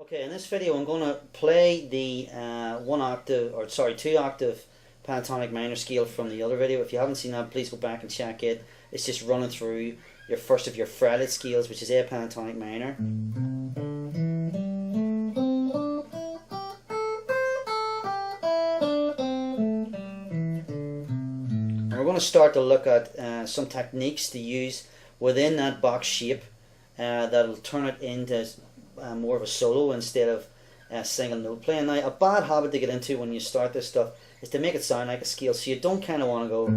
Okay, in this video I'm going to play the 2 octave pentatonic minor scale from the other video. If you haven't seen that, please go back and check it. It's just running through your first of your fretted scales, which is A pentatonic minor. And we're going to start to look at some techniques to use within that box shape that'll turn it into more of a solo instead of single note playing. Now, a bad habit to get into when you start this stuff is to make it sound like a scale, so you don't kind of want to go.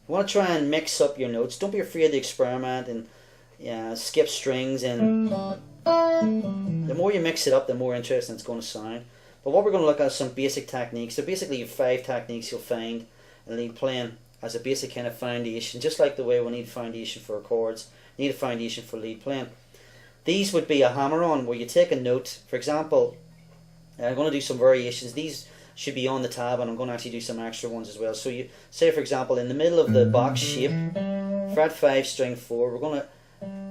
You want to try and mix up your notes. Don't be afraid to experiment and skip strings, and the more you mix it up, the more interesting it's going to sound. But what we're going to look at is some basic techniques. So basically 5 techniques you'll find in lead playing as a basic kind of foundation, just like the way we need a foundation for chords, need a foundation for lead playing. These would be a hammer-on, where you take a note. For example, I'm going to do some variations. These should be on the tab, and I'm going to actually do some extra ones as well. So you say, for example, in the middle of the box shape, fret 5, string 4, we're going to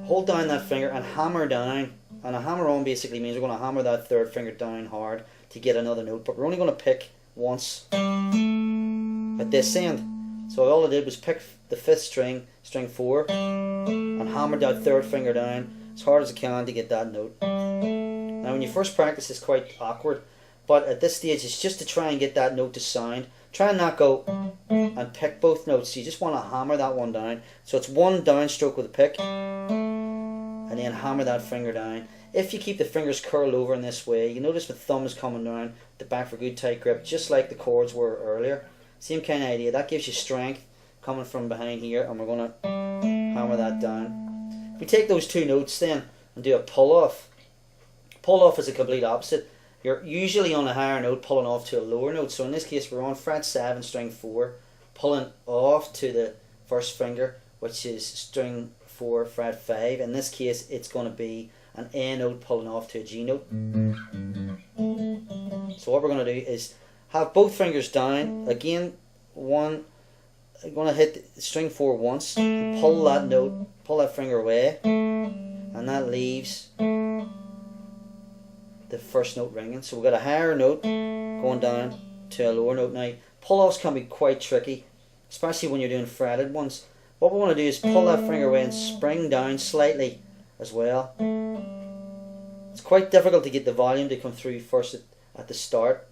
hold down that finger and hammer down. And a hammer-on basically means we're going to hammer that third finger down hard to get another note, but we're only going to pick once at this end. So all I did was pick the 5th string, string 4, and hammered that third finger down as hard as I can to get that note. Now when you first practice, it's quite awkward, but at this stage it's just to try and get that note to sound. Try and not go and pick both notes. You just want to hammer that one down. So it's one downstroke with a pick, and then hammer that finger down. If you keep the fingers curled over in this way, you notice the thumb is coming down the back for good tight grip, just like the chords were earlier. Same kind of idea. That gives you strength coming from behind here, and we're going to hammer that down. If we take those 2 notes then and do a pull-off. Pull-off is a complete opposite. You're usually on a higher note pulling off to a lower note. So in this case we're on fret 7, string 4, pulling off to the first finger, which is string 4, fret 5. In this case it's going to be an A note pulling off to a G note. So what we're going to do is have both fingers down. Again, I'm going to hit string 4 once, pull that note, pull that finger away, and that leaves the first note ringing. So we've got a higher note going down to a lower note. Now, pull-offs can be quite tricky, especially when you're doing fretted ones. What we want to do is pull that finger away and spring down slightly as well. It's quite difficult to get the volume to come through first at the start.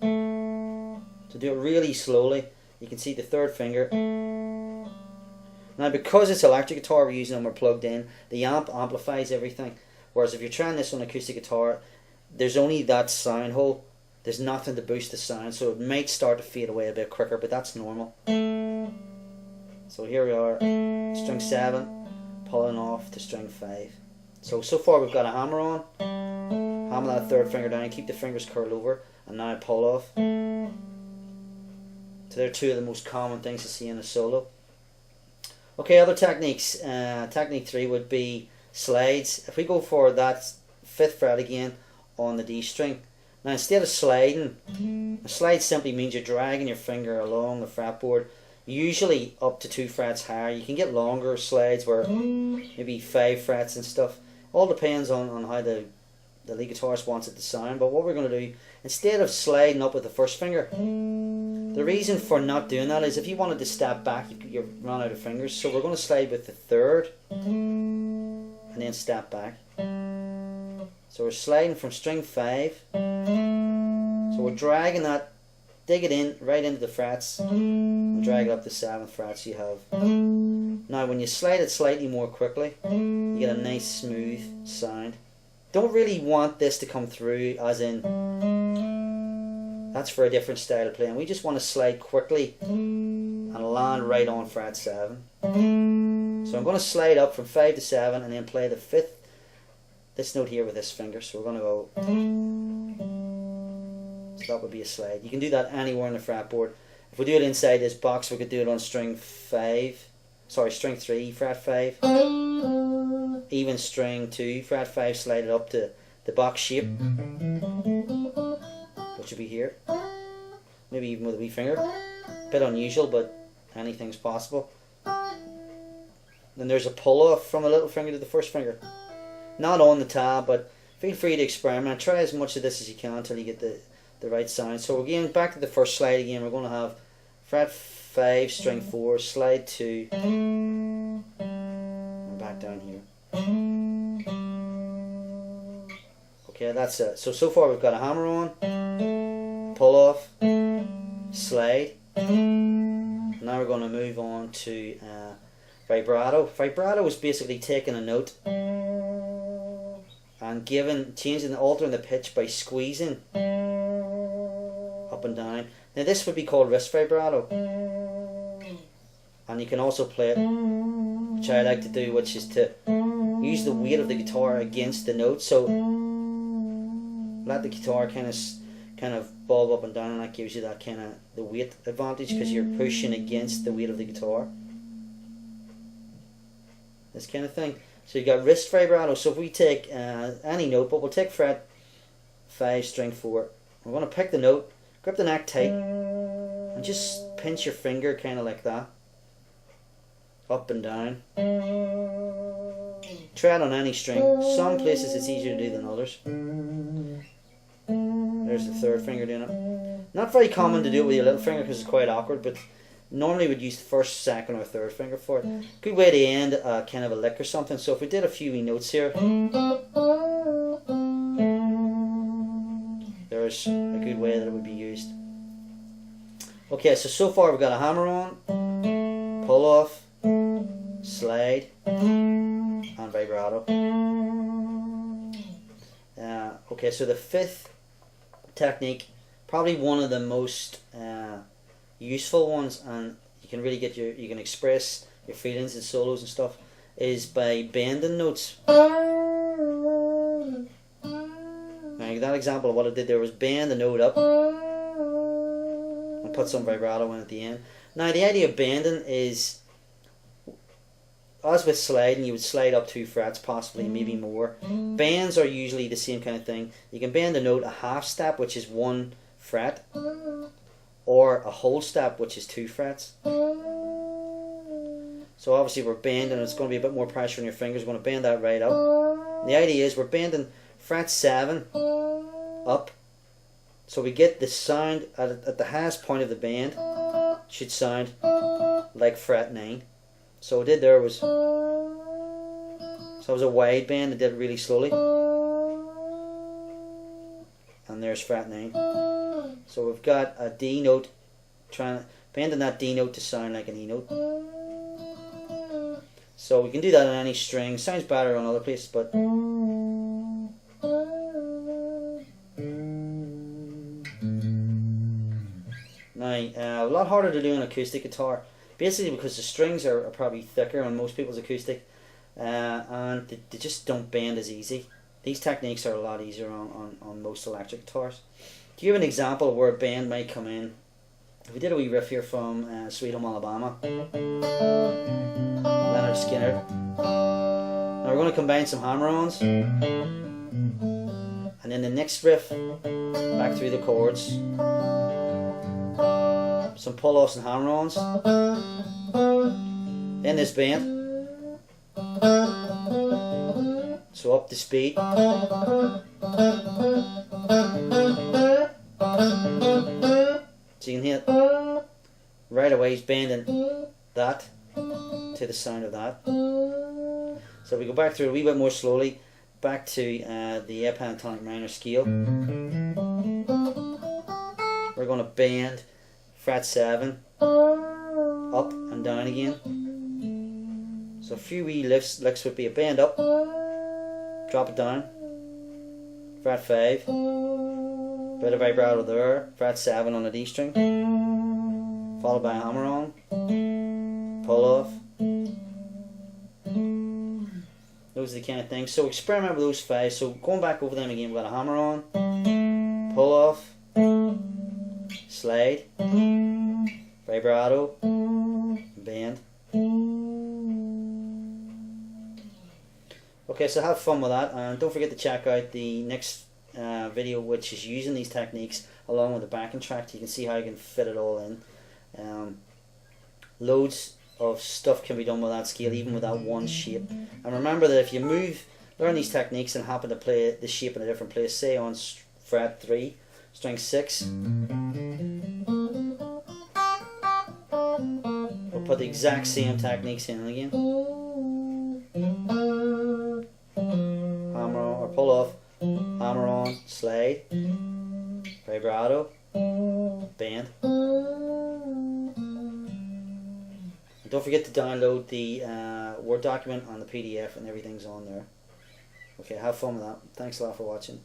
So do it really slowly. You can see the third finger. Now because it's electric guitar we're using and we're plugged in, the amp amplifies everything. Whereas if you're trying this on acoustic guitar, there's only that sound hole. There's nothing to boost the sound, so it might start to fade away a bit quicker, but that's normal. So here we are, string 7, pulling off to string 5. So far we've got a hammer on, hammer that third finger down, keep the fingers curled over, and now pull off. So they're 2 of the most common things to see in a solo. Okay, other techniques. Technique 3 would be slides. If we go for that 5th fret again on the D string. Now instead of sliding, a slide simply means you're dragging your finger along the fretboard, usually up to 2 frets higher. You can get longer slides where maybe 5 frets and stuff. All depends on how the lead guitarist wants it to sound. But what we're going to do, instead of sliding up with the first finger, the reason for not doing that is if you wanted to step back, you run out of fingers. So we're going to slide with the 3rd and then step back. So we're sliding from string 5. So we're dragging that, dig it in right into the frets, and drag it up the 7th fret. So you have. Now when you slide it slightly more quickly, you get a nice smooth sound. Don't really want this to come through as in that's for a different style of playing. We just want to slide quickly and land right on fret 7. So I'm going to slide up from 5 to 7 and then play the 5th, this note here with this finger. So we're going to go, so that would be a slide. You can do that anywhere on the fretboard. If we do it inside this box, we could do it on string 3, fret 5, even string 2, fret 5, slide it up to the box shape, which would be here, maybe even with a wee finger. Bit unusual, but anything's possible. then there's a pull off from the little finger to the first finger. Not on the tab, but feel free to experiment. Try as much of this as you can until you get the right sound. So again, back to the first slide again. We're going to have fret 5, string 4, slide 2, and back down here. Okay, that's it. So far we've got a hammer on, pull off, slide. Now we're going to move on to vibrato. Vibrato is basically taking a note and altering the pitch by squeezing up and down. Now this would be called wrist vibrato, and you can also play it, which I like to do, which is to use the weight of the guitar against the note. So let the guitar kind of bob up and down, and that gives you that kind of the weight advantage because you're pushing against the weight of the guitar. This kind of thing. So you got wrist vibrato. So if we take any note, but we'll take fret 5, string 4. We're going to pick the note, grip the neck tight, and just pinch your finger kind of like that, up and down. Try it on any string. Some places it's easier to do than others. There's the third finger doing it. Not very common to do it with your little finger because it's quite awkward, but normally we'd use the first, second, or third finger for it. Good way to end kind of a lick or something. So if we did a few wee notes here, there's a good way that it would be used. Okay, so far we've got a hammer on, pull off, slide, and vibrato. Okay, so the fifth technique, probably one of the most useful ones, and you can really you can express your feelings in solos and stuff, is by bending notes. Now that example of what I did there was bend the note up and put some vibrato in at the end. Now the idea of bending is, as with sliding, you would slide up 2 frets, possibly maybe more. Bends are usually the same kind of thing. You can bend a note a half step, which is 1 fret, or a whole step, which is 2 frets. So obviously we're bending, it's going to be a bit more pressure on your fingers. We're going to bend that right up. The idea is we're bending fret 7 up, so we get the sound at the highest point of the bend. It should sound like fret 9. So what I did there was, so it was a wide bend. I did it really slowly, and there's fret 9. So we've got a D note, bending that D note to sound like an E note. So we can do that on any string. Sounds better on other places, but now a lot harder to do on acoustic guitar. Basically because the strings are probably thicker on most people's acoustic, and they just don't bend as easy. These techniques are a lot easier on most electric guitars. To give an example of where a bend might come in, if we did a wee riff here from Sweet Home Alabama, Leonard Skinner. Now we're going to combine some hammer-ons, and then the next riff, back through the chords, some pull-offs and hammer-ons, then this bend, so up the speed, so you can hear it right away. He's bending that to the sound of that. So we go back through a wee bit more slowly, back to the A pentatonic minor scale. We're going to bend fret 7 up and down again. So a few wee licks would be a bend up, drop it down, fret 5, bit of vibrato there, fret 7 on the D string, followed by a hammer on, pull off. Those are the kind of things. So experiment with those 5. So going back over them again, we've got a hammer on, pull off, slide, vibrato, bend. Okay, so have fun with that, and don't forget to check out the next video, which is using these techniques along with the backing track. You can see how you can fit it all in. Loads of stuff can be done with that scale, even with that one shape. And remember that if you learn these techniques and happen to play the shape in a different place, say on fret 3, string 6, we'll put the exact same techniques in again. Hammer on, or pull off, hammer on, slide, vibrato, bend. And don't forget to download the Word document and the PDF, and everything's on there. Okay, have fun with that. Thanks a lot for watching.